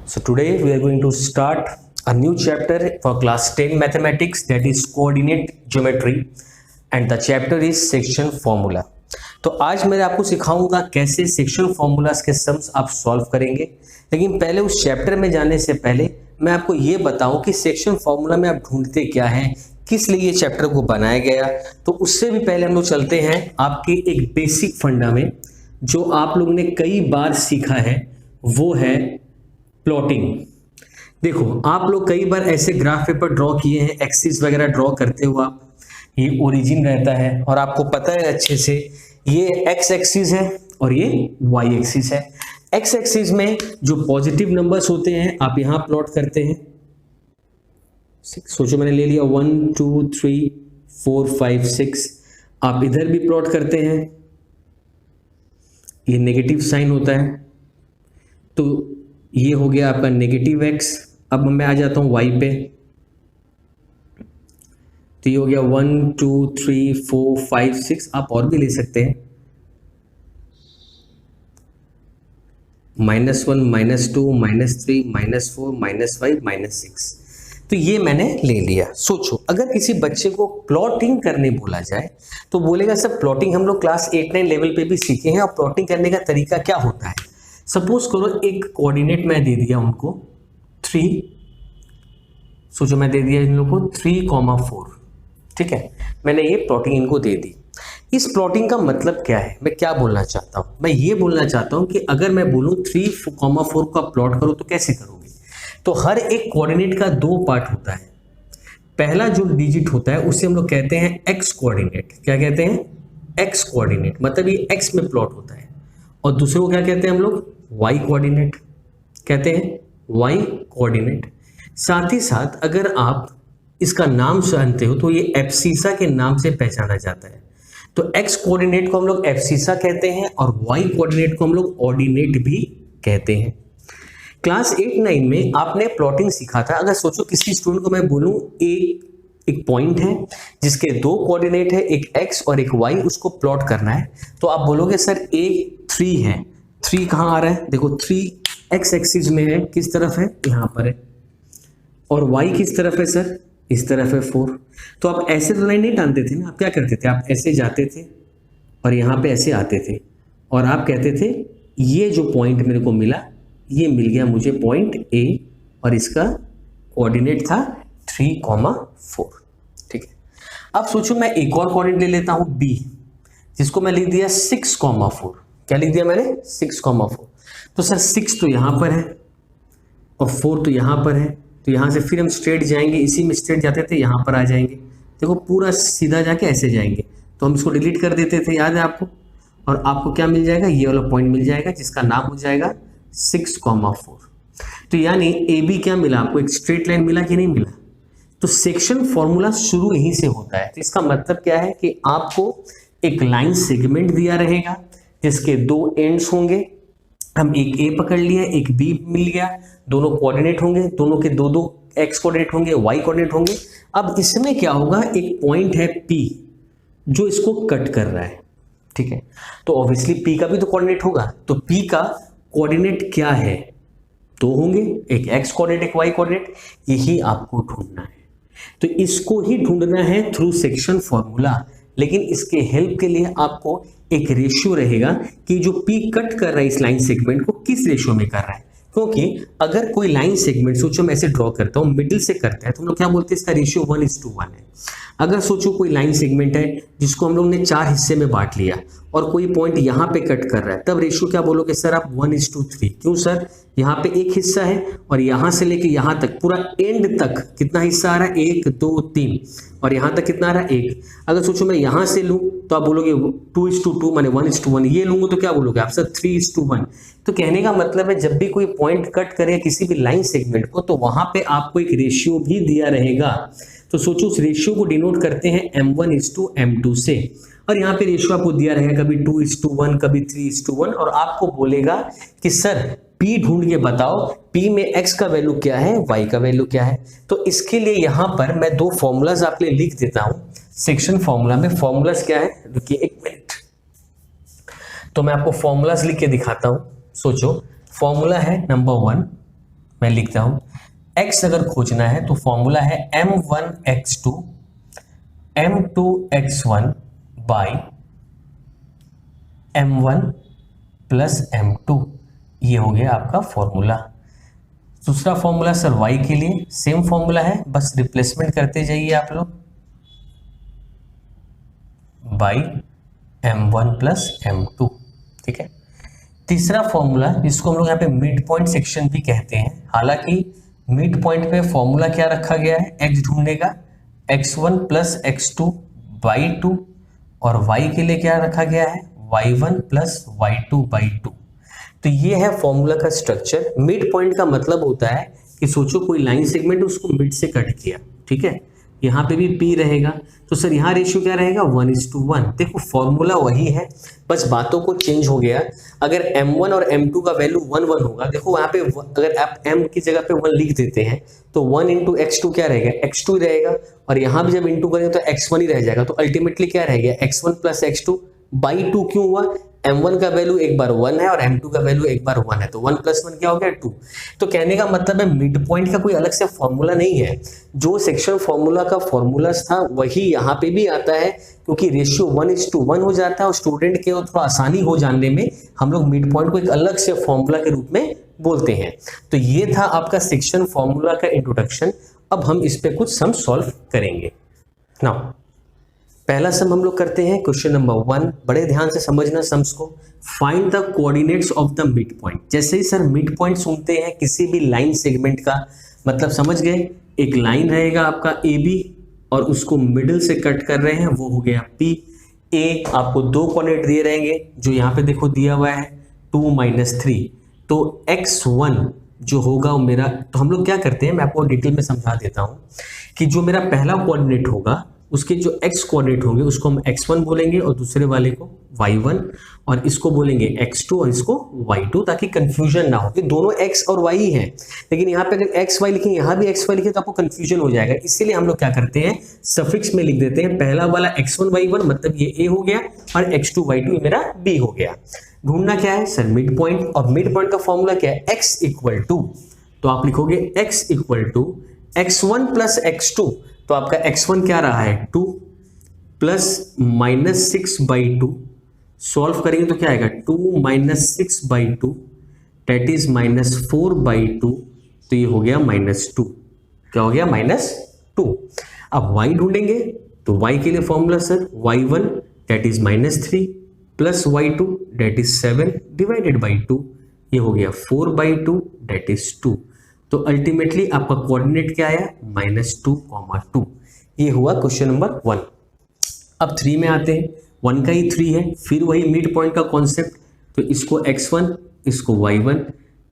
So today we are going to start a new chapter for class 10 mathematics, that is coordinate geometry, and the chapter is section formula. तो आज मैं आपको सिखाऊंगा कैसे section formulas के sums आप solve करेंगे। लेकिन पहले उस चैप्टर में जाने से पहले मैं आपको ये बताऊं कि सेक्शन फॉर्मूला में आप ढूंढते क्या हैं, किस लिए ये चैप्टर को बनाया गया। तो उससे भी पहले हम लोग चलते हैं आपके एक बेसिक फंडा में जो आप लोगों ने कई बार सीखा है, वो है प्लॉटिंग। देखो, आप लोग कई बार ऐसे ग्राफ पेपर ड्रॉ किए हैं, एक्सिस वगैरह ड्रॉ करते हो आप, ये ओरिजिन रहता है और आपको पता है अच्छे से ये एक्स एक्सिस है और ये वाई एक्सिस है। एक्स एक्सिस में जो पॉजिटिव नंबर्स होते हैं आप यहां प्लॉट करते हैं। सोचो मैंने ले लिया 1 2 3 4 5 6, आप इधर भी प्लॉट करते हैं, ये नेगेटिव साइन होता है, तो ये हो गया आपका नेगेटिव एक्स। अब मैं आ जाता हूं वाई पे, तो ये हो गया 1 2 3 4 5 6, आप और भी ले सकते हैं, -1 -2 -3 -4 -5 -6। तो ये मैंने ले लिया। सोचो अगर किसी बच्चे को प्लॉटिंग करने बोला जाए तो बोलेगा सर प्लॉटिंग हम लोग क्लास 8-9 लेवल पे भी सीखे हैं, और प्लॉटिंग करने का तरीका क्या होता है। सपोज करो एक कोऑर्डिनेट मैं दे दिया उनको 3, सोचो मैं दे दिया इन लोगों को 3,4, ठीक है, मैंने ये प्लॉटिंग इनको दे दी। इस प्लॉटिंग का मतलब क्या है, मैं क्या बोलना चाहता हूं, मैं ये बोलना चाहता हूं कि अगर मैं बोलूं 3,4 का प्लॉट करो तो कैसे करोगे। तो हर एक कोऑर्डिनेट का 2 पार्ट होता है। पहला जो डिजिट होता है उसे हम लोग कहते हैं एक्स कोऑर्डिनेट। क्या कहते हैं? एक्स कोऑर्डिनेट, मतलब ये एक्स में प्लॉट होता है। और दूसरे को क्या कहते हैं हम लोग? वाई कोऑर्डिनेट कहते हैं, वाई कोऑर्डिनेट। साथ ही साथ अगर आप इसका नाम जानते हो तो ये एब्सिसा के नाम से पहचाना जाता है। तो एक्स कोऑर्डिनेट को हम लोग एब्सिसा कहते हैं और वाई कोऑर्डिनेट को हम लोग ऑर्डिनेट भी कहते हैं। क्लास 8-9 में आपने प्लॉटिंग सीखा था। अगर सोचो किसी स्टूडेंट को मैं बोलूं एक पॉइंट है जिसके 2 कोऑर्डिनेट है, एक एक्स और एक वाई, उसको प्लॉट करना है, तो आप बोलोगे सर ए 3 है। 3 कहाँ आ रहा है? देखो 3 एक्स एक्सिस में है, किस तरफ है? यहाँ पर है। और वाई किस तरफ है सर? इस तरफ है 4। तो आप ऐसे तो लाइन नहीं टानते थे ना, आप क्या करते थे? आप ऐसे जाते थे और यहाँ पे ऐसे आते थे और आप कहते थे ये जो पॉइंट मेरे को मिला, ये मिल गया मुझे पॉइंट ए, और इसका कोऑर्डिनेट था 3,4, ठीक है। अब सोचो मैं एक और कोऑर्डिनेट ले लेता हूँ बी, जिसको मैं लिख दिया 6,4। क्या लिख दिया मैंने? 6,4। तो सर 6 तो यहाँ पर है और 4 तो यहाँ पर है, तो यहाँ से फिर हम स्ट्रेट जाएंगे, इसी में स्ट्रेट जाते थे, यहाँ पर आ जाएंगे। देखो पूरा सीधा जाके ऐसे जाएंगे, तो हम इसको डिलीट कर देते थे, याद है आपको। और आपको क्या मिल जाएगा? ये वाला पॉइंट मिल जाएगा जिसका नाम हो जाएगा 6,4। तो यानी ए बी क्या मिला आपको? एक स्ट्रेट लाइन मिला कि नहीं मिला? तो सेक्शन फॉर्मूला शुरू यहीं से होता है। तो इसका मतलब क्या है कि आपको एक लाइन सेगमेंट दिया रहेगा जिसके 2 एंड्स होंगे। हम एक ए पकड़ लिया, एक बी मिल गया, दोनों कोऑर्डिनेट होंगे, दोनों के 2 एक्स कोऑर्डिनेट होंगे, वाई कोऑर्डिनेट होंगे। अब इसमें क्या होगा? एक पॉइंट है पी जो इसको कट कर रहा है, ठीक है। तो ऑब्वियसली पी का भी तो कोऑर्डिनेट होगा। तो पी का कोऑर्डिनेट क्या है? 2 होंगे, एक एक्स कोऑर्डिनेट एक वाई कोऑर्डिनेट। यही आपको ढूंढना है। तो इसको ही ढूंढना है थ्रू सेक्शन फॉर्मूला। लेकिन इसके हेल्प के लिए आपको एक रेशियो रहेगा कि जो पी कट कर रहा है इस लाइन सेगमेंट को किस रेशियो में कर रहा है। क्योंकि अगर कोई लाइन सेगमेंट, सोचो मैं ऐसे ड्रॉ करता हूं, मिडिल से करता है, तो हम लोग क्या बोलते हैं? इसका रेशियो 1:1 है। अगर सोचो कोई लाइन सेगमेंट है जिसको हम लोग ने 4 हिस्से में बांट लिया और कोई पॉइंट यहाँ पे कट कर रहा है, तब रेशियो क्या बोलोगे सर आप? 1:3। क्यों सर? यहाँ पे एक हिस्सा है और यहाँ से लेके यहाँ तक पूरा एंड तक कितना हिस्सा आ रहा है? 1 2 3, और यहाँ तक कितना आ रहा है? 1। अगर सोचो मैं यहाँ से लूँ तो आप बोलोगे 2:2, माने 1:1। ये लूंगा तो क्या बोलोगे आप? सर 3:1। तो कहने का मतलब है जब भी कोई पॉइंट कट करे किसी भी लाइन सेगमेंट को, तो वहां पे आपको एक रेशियो भी दिया रहेगा। तो सोचो उस रेशियो को डिनोट करते हैं M1:M2 से, और यहाँ पे रेशियो आपको दिया रहेगा कभी 2:1, कभी 3:1, और आपको बोलेगा कि सर P ढूंढ के बताओ, P में X का वैल्यू क्या है, Y का वैल्यू क्या है। तो इसके लिए यहाँ पर मैं 2 फॉर्मूलाज आपके लिए लिख देता हूँ सेक्शन फॉर्मूला में। फॉर्मूलाज क्या है? रुकिए 1 मिनट, तो मैं आपको फॉर्मूलाज लिख के दिखाता हूँ। सोचो फॉर्मूला है नंबर 1 मैं लिखता हूं x अगर खोजना है तो फॉर्मूला है m1x2 m2x1 by m1 plus m2, ये हो गया आपका फॉर्मूला। दूसरा फॉर्मूला सर y के लिए सेम फॉर्मूला है, बस रिप्लेसमेंट करते जाइए आप लोग, बाई m1 प्लस m2, ठीक है। तीसरा फॉर्मूला जिसको हम लोग यहाँ पे मिड पॉइंट सेक्शन भी कहते हैं, हालांकि मिड पॉइंट पे फॉर्मूला क्या रखा गया है x ढूंढने का, x1 प्लस x2 बाई 2, और y के लिए क्या रखा गया है y1 प्लस y2 बाई 2। तो ये है फॉर्मूला का स्ट्रक्चर। मिड पॉइंट का मतलब होता है कि सोचो कोई लाइन सेगमेंट उसको मिड से कट किया, ठीक है, यहाँ पे भी P रहेगा, तो सर यहाँ रेशियो क्या रहेगा 1:1। देखो फॉर्मूला वही है, बस बातों को चेंज हो गया। अगर m1 और m2 का वैल्यू 1:1 होगा, देखो वहाँ पे अगर आप m की जगह पे 1 लिख देते हैं तो 1 इंटू x2 क्या रहेगा x2 ही रहेगा, और यहाँ भी जब इंटू करेंगे तो x1 ही रह जाएगा, तो अल्टीमेटली क्या रह गया x1 प्लस x2 बाई 2। क्यों हुआ, m1 का वैल्यू एक बार 1 है और m2 का वैल्यू एक बार 1 है, तो 1 प्लस 1 क्या हो गया 2। तो कहने का मतलब है मिड पॉइंट का कोई अलग से फॉर्मूला नहीं है, जो सेक्शन फॉर्मूला का फॉर्मूला था वही यहाँ पे भी आता है, क्योंकि रेशियो 1:1 हो जाता है और स्टूडेंट के थोड़ा आसानी हो जानने में हम लोग मिड पॉइंट को एक अलग से फॉर्मूला के रूप में बोलते हैं। तो ये था आपका सेक्शन फॉर्मूला का इंट्रोडक्शन। अब हम इस पे कुछ सम सॉल्व करेंगे। नाउ पहला सम हम लोग करते हैं क्वेश्चन नंबर 1, बड़े ध्यान से समझना सम्स को। Find the coordinates of the mid point. जैसे ही सर मिड पॉइंट सुनते हैं किसी भी लाइन सेगमेंट का मतलब समझ गए, एक लाइन रहेगा आपका AB और उसको मिडिल से कट कर रहे हैं, वो हो गया P। A आपको 2 कोऑर्डिनेट दिए रहेंगे, जो यहाँ पे देखो दिया हुआ है 2 - 3, तो x1 जो होगा वो मेरा, तो हम लोग क्या करते हैं मैं आपको डिटेल में समझा देता हूँ कि जो मेरा पहला कोऑर्डिनेट होगा उसके जो x कोऑर्डिनेट होंगे उसको हम x1 बोलेंगे और दूसरे वाले को y1, और इसको बोलेंगे x2 और इसको y2, ताकि कंफ्यूजन ना हो कि दोनों x और y ही हैं। लेकिन यहाँ पे अगर x y लिखेंगे, यहाँ भी x y लिखे तो आपको कंफ्यूजन हो जाएगा, इसीलिए हम लोग क्या करते हैं सफिक्स में लिख देते हैं। पहला वाला x1 y1 मतलब ये a हो गया, और x2 y2 ये मेरा b हो गया। ढूंढना क्या है सर मिड पॉइंट, और मिड पॉइंट का फॉर्मूला क्या है x इक्वल टू, तो आप लिखोगे x equal to x1 plus x2, तो आपका x1 क्या रहा है 2 प्लस -6/2, सॉल्व करेंगे तो क्या आएगा 2 - 6/2 दैट इज -4/2, तो ये हो गया -2। क्या हो गया -2। अब y ढूंढेंगे तो y के लिए formula sir y1 that is -3 plus y2 that is 7 divided by 2, ये हो गया 4/2 दैट इज 2। तो अल्टीमेटली आपका कोऑर्डिनेट क्या आया -2, ये हुआ क्वेश्चन नंबर 1। अब 3 में आते हैं, 1 का ही 3 है, फिर वही मिड पॉइंट का कॉन्सेप्ट, तो इसको x1 इसको y1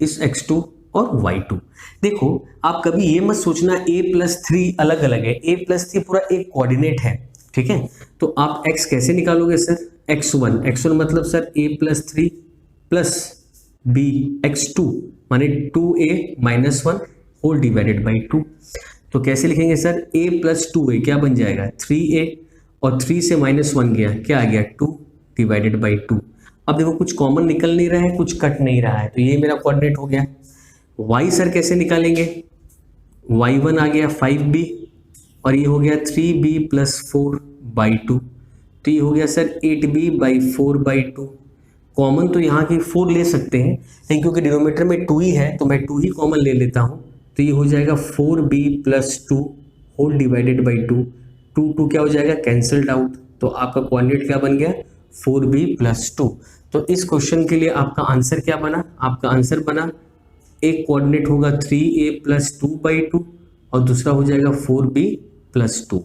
इस x2 और y2। देखो आप कभी ये मत सोचना a + 3 अलग अलग है, a + 3 पूरा एक कोऑर्डिनेट है, ठीक है। तो आप x कैसे निकालोगे सर x1 मतलब sir a + 3 plus b x2 माने 2a - 1 होल डिवाइडेड बाई 2। तो कैसे लिखेंगे सर a + 2a क्या बन जाएगा 3a, और 3 से -1 गया क्या आ गया 2 डिवाइडेड बाई 2। अब देखो कुछ कॉमन निकल नहीं रहा है, कुछ कट नहीं रहा है, तो ये मेरा कोऑर्डिनेट हो गया। y सर कैसे निकालेंगे, y1 आ गया 5b और ये हो गया 3b + 4/2, तो ये हो गया सर 8b / 4/2। कॉमन तो यहाँ की 4 ले सकते हैं, लेकिन क्योंकि डिनोमिनेटर में 2 ही है तो मैं 2 ही कॉमन ले लेता हूँ, तो ये हो जाएगा 4b + 2 होल डिवाइडेड बाई 2। 2 क्या हो जाएगा कैंसल्ड आउट, तो आपका कोऑर्डिनेट क्या बन गया 4b + 2। तो इस क्वेश्चन के लिए आपका आंसर क्या बना, आपका आंसर बना एक कोऑर्डिनेट होगा 3a + 2/2 और दूसरा हो जाएगा 4b + 2।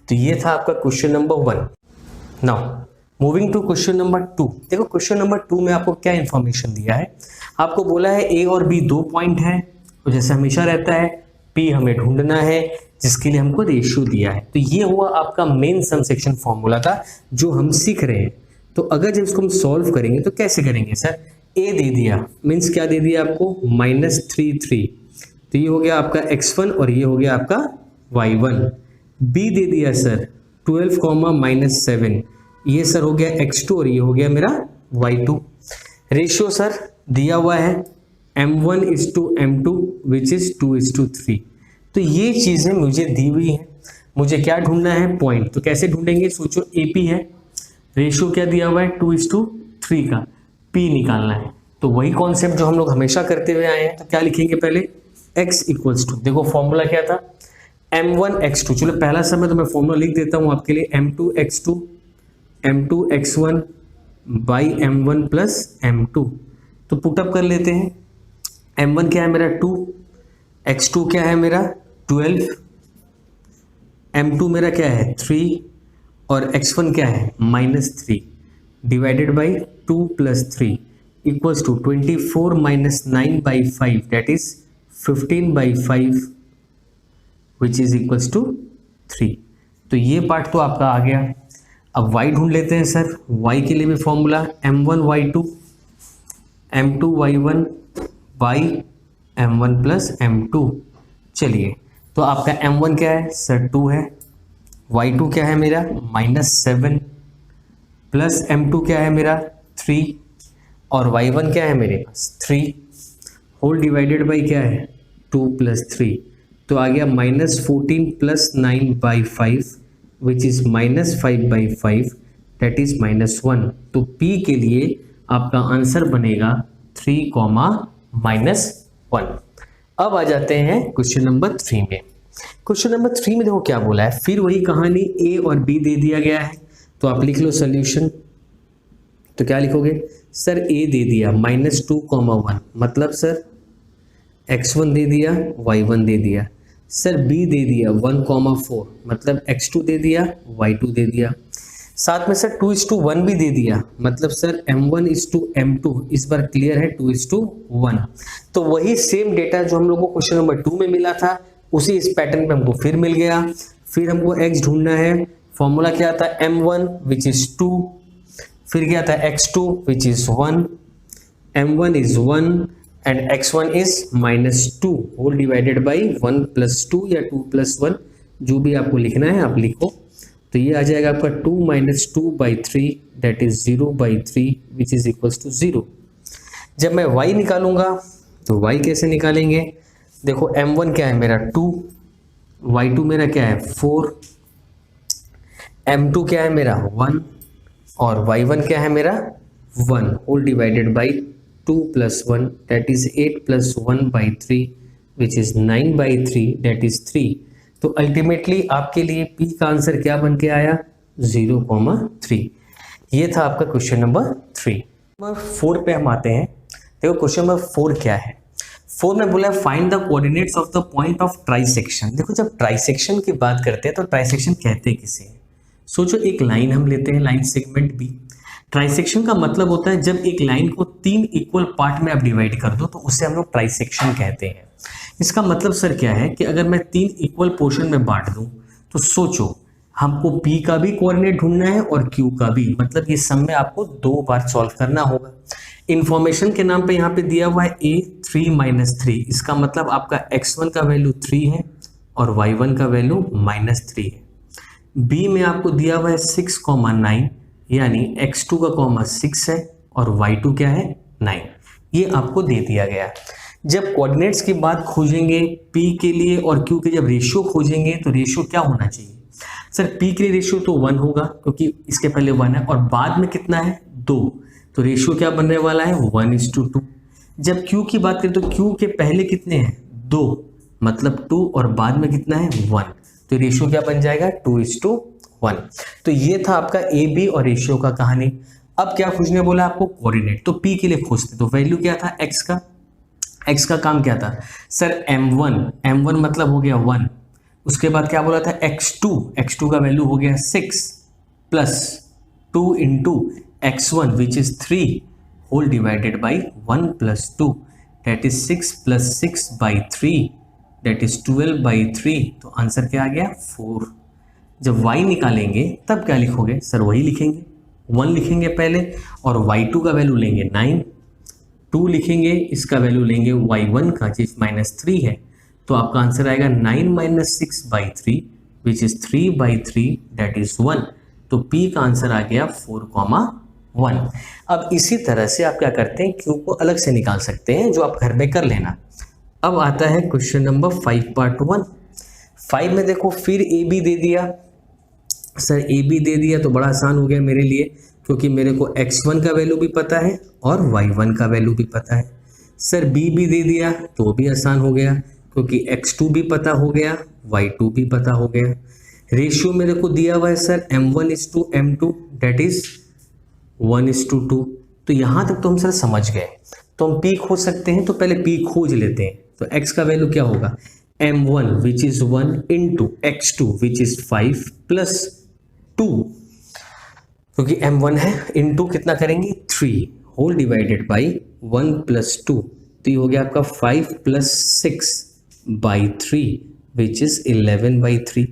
तो ये था आपका question number 1। Now moving to question number 2। देखो क्वेश्चन नंबर 2 में आपको क्या इंफॉर्मेशन दिया है, आपको बोला है a और b 2 पॉइंट है, तो जैसे हमेशा रहता है p हमें ढूंढना है जिसके लिए हमको रेशियो दिया है। तो ये हुआ आपका मेन सम सेक्शन फॉर्मूला का जो हम सीख रहे हैं। तो अगर जब इसको हम सॉल्व करेंगे तो कैसे करेंगे सर, a दे दिया मीन्स क्या दे दिया आपको -3 तो ये हो गया आपका x1 और ये हो गया आपका y1। b दे दिया सर 12, -7 ये सर हो गया x2 और ये हो गया मेरा y2। रेशियो सर दिया हुआ है m1:m2 विच इज 2:3। तो ये चीज़ें मुझे दी हुई हैं, मुझे क्या ढूंढना है, पॉइंट। तो कैसे ढूंढेंगे, सोचो AP है, रेशियो क्या दिया हुआ है 2:3 का, P निकालना है। तो वही कॉन्सेप्ट जो हम लोग हमेशा करते हुए आए हैं। तो क्या लिखेंगे पहले, x इक्वल्स टू, देखो फॉर्मूला क्या था, m1x2। चलो पहला समय तो मैं फॉर्मूला लिख देता हूँ आपके लिए, m2x2 m2x1 by m1 plus m2। तो पुटअप कर लेते हैं, m1 क्या है मेरा 2, x2 क्या है मेरा 12, m2 मेरा क्या है 3 और x1 क्या है -3 divided by 2 + 3 equals to 24 - 9/5 that is 15/5 which is equals to 3। तो ये पार्ट तो आपका आ गया। अब y ढूंढ लेते हैं सर। y के लिए भी formula m1y2 m2y1 by m1 plus m2। चलिए, तो आपका m1 क्या है सर 2 है, y2 क्या है मेरा -7 प्लस m2 क्या है मेरा 3 और y1 क्या है मेरे पास 3 होल डिवाइडेड बाई क्या है 2 + 3। तो आ गया -14 + 9/5 विच इज -5/5 दैट इज -1। तो P के लिए आपका आंसर बनेगा 3, -1। अब आ जाते हैं क्वेश्चन नंबर 3 में। क्वेश्चन नंबर 3 में देखो क्या बोला है, फिर वही कहानी A और B दे दिया गया है। तो आप लिख लो सोल्यूशन। तो क्या लिखोगे सर, A दे दिया -2, 1 मतलब सर x1 दे दिया y1 दे दिया, सर B दे दिया 1, 4 मतलब x2 दे दिया y2 दे दिया, साथ में सर 2:1 भी दे दिया, मतलब सर m1:m2, इस बार क्लियर है 2:1। तो वही सेम डेटा जो हम लोग को क्वेश्चन नंबर 2 में मिला था, उसी इस पैटर्न पे हमको फिर मिल गया। फिर हमको x ढूंढना है, फॉर्मूला क्या था m1 विच इज 2, फिर क्या था x2 which is 1, m1 is 1 and x1 is -2 whole divided by 1 + 2 या 2 + 1, जो भी आपको लिखना है आप लिखो। तो ये आ जाएगा आपका 2 - 2/3 that is 0/3 which is equals to 0। जब मैं y निकालूंगा तो y कैसे निकालेंगे, देखो m1 क्या है मेरा 2, y2 मेरा क्या है 4, m2 क्या है मेरा 1 और y1 क्या है मेरा 1 whole divided by 2 + 1 that is 8 + 1/3 which is 9/3 that is 3। तो अल्टीमेटली आपके लिए P का आंसर क्या बन के आया 0,3। ये था आपका क्वेश्चन नंबर 3। नंबर 4 पे हम आते हैं। देखो क्वेश्चन नंबर 4 क्या है, 4 में बोला find the coordinates of the point of trisection. देखो जब ट्राइसेक्शन की बात करते हैं तो ट्राइसेक्शन कहते हैं किसे, सोचो एक लाइन हम लेते हैं, लाइन सेगमेंट B। ट्राइसेक्शन का मतलब होता है जब एक लाइन को 3 इक्वल पार्ट में आप डिवाइड कर दो तो उसे हम लोग ट्राइसेक्शन कहते हैं। इसका मतलब सर क्या है कि अगर मैं 3 इक्वल पोर्शन में बांट दूं तो सोचो हमको P का भी कोऑर्डिनेट ढूंढना है और Q का भी, मतलब ये सम में आपको 2 बार सॉल्व करना होगा। इंफॉर्मेशन के नाम पे यहाँ पे दिया हुआ है A 3 - 3, इसका मतलब आपका x1 का वैल्यू 3 है और y1 का वैल्यू -3 है। B में आपको दिया हुआ है 6, 9 यानी x2 का 6 है और y2 क्या है 9, ये आपको दे दिया गया। जब कोऑर्डिनेट्स की बात खोजेंगे P के लिए और Q के जब रेशियो खोजेंगे तो रेशियो क्या होना चाहिए सर, P के लिए रेशियो तो 1 होगा क्योंकि इसके पहले 1 है और बाद में कितना है 2, तो रेशियो क्या बनने वाला है 1:2। जब Q की बात करें तो Q के पहले कितने हैं 2, मतलब 2 और बाद में कितना है 1, तो रेशियो क्या बन जाएगा 2:1। तो ये था आपका ए बी और रेशियो का कहानी। अब क्या खोजने बोला आपको कोऑर्डिनेट, तो P के लिए खोजते, तो वैल्यू क्या था x का काम क्या था सर m1 मतलब हो गया 1, उसके बाद क्या बोला था x2 का वैल्यू हो गया 6 plus 2 into x1 which is 3 whole divided by 1 + 2 that is 6 + 6/3 that is 12/3। तो आंसर क्या आ गया 4। जब y निकालेंगे तब क्या लिखोगे सर, वही लिखेंगे 1 लिखेंगे पहले और y2 का वैल्यू लेंगे 9, 2 लिखेंगे, इसका वैल्यू लेंगे y1 का जिस -3 है, तो आपका आंसर आएगा 9 - 6/3 विच इज 3/3 दैट इज 1। तो P का आंसर आ गया 4, 1। अब इसी तरह से आप क्या करते हैं, क्यू को अलग से निकाल सकते हैं, जो आप घर में कर लेना। अब आता है क्वेश्चन नंबर 5 पार्ट 1। 5 में देखो फिर ए बी दे दिया। सर ए बी दे दिया तो बड़ा आसान हो गया मेरे लिए, क्योंकि मेरे को x1 का वैल्यू भी पता है और y1 का वैल्यू भी पता है। सर बी भी दे दिया तो भी आसान हो गया, क्योंकि x2 भी पता हो गया, y2 भी पता हो गया। रेशियो मेरे को दिया हुआ है सर m1:m2, डेट इज 1:2। तो यहाँ तक तो हम सर समझ गए। तो हम p खोज सकते हैं, तो पहले p खोज लेते हैं। तो x का वैल्यू क्या होगा, m1 which is 1 into x2 which is 5 plus 2, क्योंकि m1 है, इंटू कितना करेंगे 3 होल डिवाइडेड बाई 1 प्लस 2। तो ये हो गया आपका 5 plus 6 by 3 which is 11/3।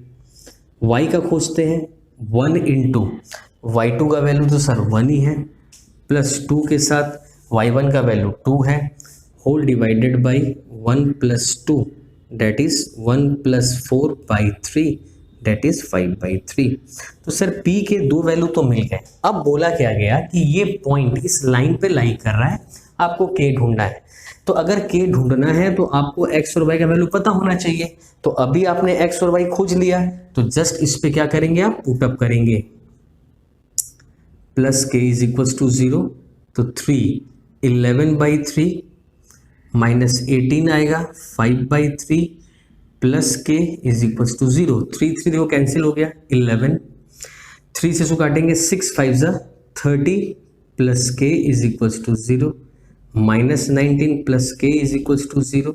y का खोजते हैं 1 इंटू y2 का वैल्यू तो सर 1 ही है, प्लस 2 के साथ y1 का वैल्यू 2 है, whole divided by 1 plus 2 that is 1 plus 4/3 that is 5/3। तो सर p के दो वैल्यू तो मिल गए। अब बोला क्या गया कि ये पॉइंट इस लाइन पे लाई कर रहा है, आपको k ढूंढना है। तो अगर k ढूंढना है तो आपको x और y का वैल्यू पता होना चाहिए। तो अभी आपने x और y खोज लिया, तो जस्ट इस पे क्या करेंगे, आप पुट अप करेंगे, plus k is equal to 0। तो 3 11/3 माइनस 18 आएगा 5/3 plus k is equal to 0। 3 3 देखो कैंसिल हो गया, 11। 3 से काटेंगे 6 5 जा 30 plus k is equal to 0 minus 19 plus k is equal to 0।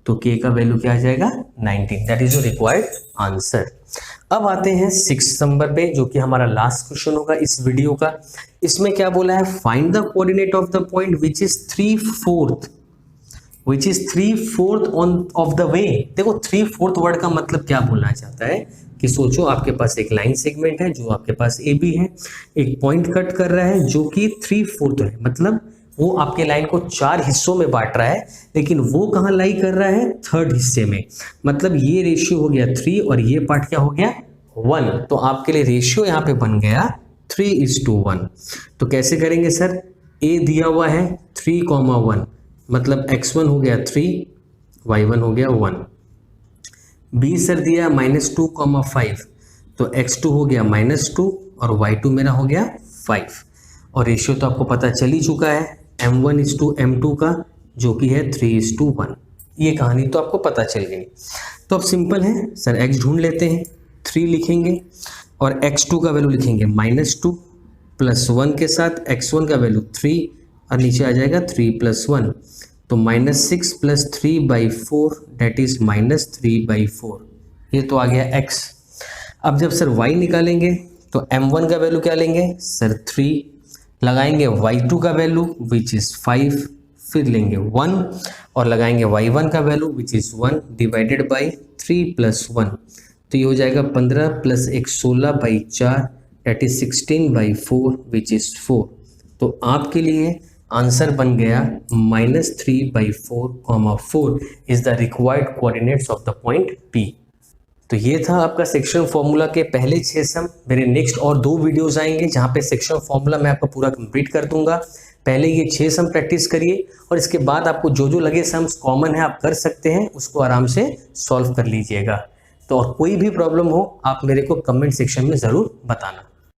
तो k का वैल्यू क्या आ जाएगा 19। That is your required answer. अब आते हैं 6 नंबर पे, जो कि हमारा लास्ट क्वेश्चन होगा इस वीडियो का। इसमें क्या बोला है, find the coordinate of the point which is 3/4 of the way. देखो 3/4 वर्ड का मतलब क्या बोलना चाहता है कि सोचो आपके पास एक लाइन सेगमेंट है जो आपके पास ए बी है, एक पॉइंट कट कर रहा है जो कि 3/4 है, मतलब वो आपके लाइन को 4 हिस्सों में बांट रहा है, लेकिन वो कहाँ लाई कर रहा है, 3rd हिस्से में। मतलब ये रेशियो हो गया 3 और ये पार्ट क्या हो गया 1। तो आपके लिए रेशियो यहाँ पे बन गया 3:1। तो कैसे करेंगे सर, ए दिया हुआ है 3,1, मतलब x1 हो गया 3, y1 हो गया 1। बी सर दिया -2,5, तो x2 हो गया -2 और y2 मेरा हो गया 5। और रेशियो तो आपको पता चल ही चुका है m1:m2 का, जो कि है 3:1। ये कहानी तो आपको पता चल गई। तो अब सिंपल है सर, x ढूंढ लेते हैं, 3 लिखेंगे और x2 का वैल्यू लिखेंगे -2 प्लस 1 के साथ x1 का वैल्यू 3 और नीचे आ जाएगा 3 + 1, तो -6 + 3/4 डेट इज -3/4। ये तो आ गया x। अब जब सर y निकालेंगे तो m1 का वैल्यू क्या लेंगे सर 3, लगाएंगे y2 का वैल्यू विच इज़ 5, फिर लेंगे 1 और लगाएंगे y1 का value which is 1 divided by 3 + 1। तो ये हो जाएगा 15 + 1 16/4 डेट इज 16/4 विच इज़ 4। तो आपके लिए आंसर बन गया -3/4, 4 is the required coordinates of the point P। तो ये था आपका सेक्शन फॉर्मूला के पहले 6 सम। मेरे नेक्स्ट और 2 वीडियोस आएंगे जहाँ पे सेक्शन फॉर्मूला मैं आपका पूरा कंप्लीट कर दूंगा। पहले ये 6 सम प्रैक्टिस करिए और इसके बाद आपको जो जो लगे सम्स कॉमन है आप कर सकते हैं, उसको आराम से सॉल्व कर लीजिएगा। तो और कोई भी प्रॉब्लम हो आप मेरे को कमेंट सेक्शन में ज़रूर बताना।